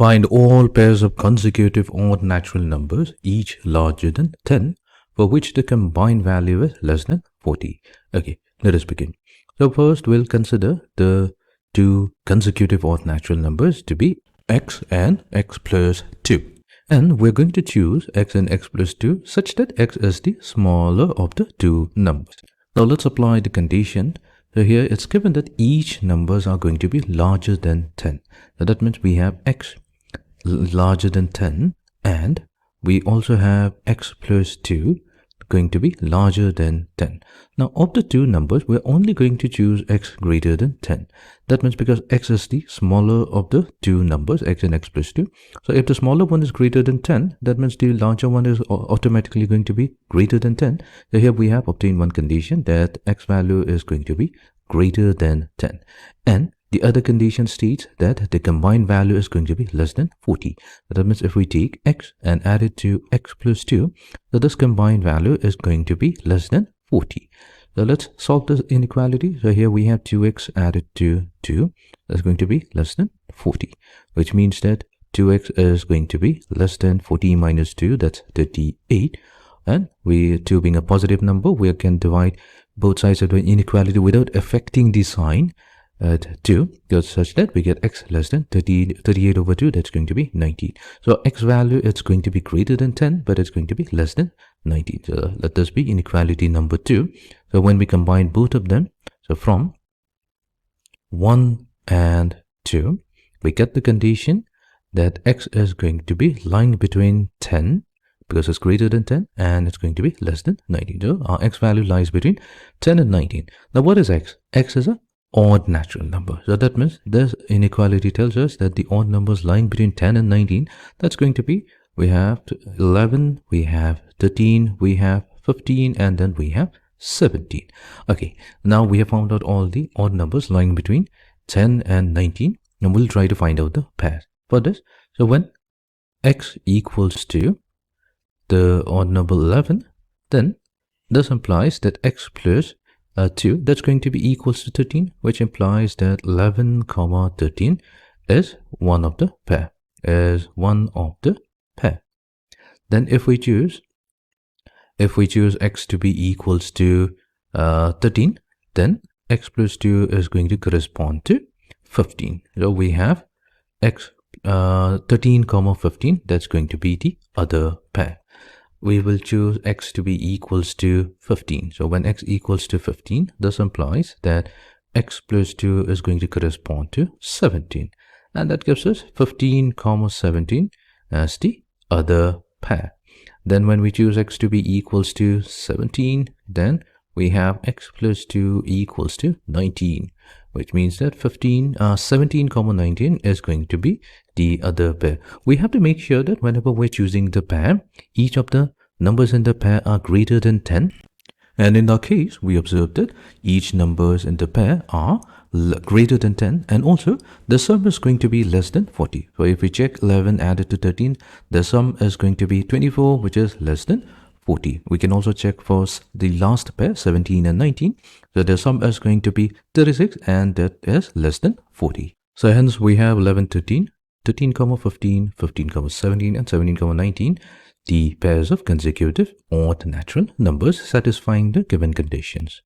Find all pairs of consecutive odd natural numbers, each larger than 10, for which the combined value is less than 40. Okay, let us begin. So first we'll consider the two consecutive odd natural numbers to be x and x plus 2. And we're going to choose x and x plus 2 such that x is the smaller of the two numbers. Now let's apply the condition. So here it's given that each numbers are going to be larger than 10. So that means we have x larger than 10 and we also have x plus 2 going to be larger than 10. Now of the two numbers, we're only going to choose x greater than 10. That means because x is the smaller of the two numbers, x and x plus 2. So if the smaller one is greater than 10, that means the larger one is automatically going to be greater than 10. So here we have obtained one condition that x value is going to be greater than 10. And the other condition states that the combined value is going to be less than 40. That means if we take x and add it to x plus 2, so this combined value is going to be less than 40. So let's solve this inequality. So here we have 2x added to 2. That's going to be less than 40, which means that 2x is going to be less than 40 minus 2, that's 38. And 2 being a positive number, we can divide both sides of the inequality without affecting the sign at 2, such that we get x less than 38 over 2, that's going to be 19. So x value, it's going to be greater than 10, but it's going to be less than 19. So let this be inequality number 2. So when we combine both of them, so from 1 and 2, we get the condition that x is going to be lying between 10, because it's greater than 10, and it's going to be less than 19. So our x value lies between 10 and 19. Now what is x? X is a odd natural number. So that means this inequality tells us that the odd numbers lying between 10 and 19, that's going to be, we have 11, we have 13, we have 15, and then we have 17. Okay, now we have found out all the odd numbers lying between 10 and 19, and we'll try to find out the pairs for this. So when x equals to the odd number 11, then this implies that x plus 2, that's going to be equals to 13, which implies that 11 comma 13 is one of the pair, Then if we choose x to be equals to 13, then x plus 2 is going to correspond to 15. So we have x 13 comma 15, that's going to be the other pair. We will choose x to be equals to 15. So when x equals to 15, this implies that x plus 2 is going to correspond to 17. And that gives us 15 comma 17 as the other pair. Then when we choose x to be equals to 17, then we have x plus 2 equals to 19, which means that 17 comma 19 is going to be the other pair. We have to make sure that whenever we're choosing the pair, each of the numbers in the pair are greater than 10. And in our case, we observed that each numbers in the pair are greater than 10, and also the sum is going to be less than 40. So if we check 11 added to 13, the sum is going to be 24, which is less than 40. We can also check for the last pair, 17 and 19. So the sum is going to be 36, and that is less than 40. So hence we have 11, 13, 13 comma 15, 15 comma 17, and 17 comma 19, the pairs of consecutive odd natural numbers satisfying the given conditions.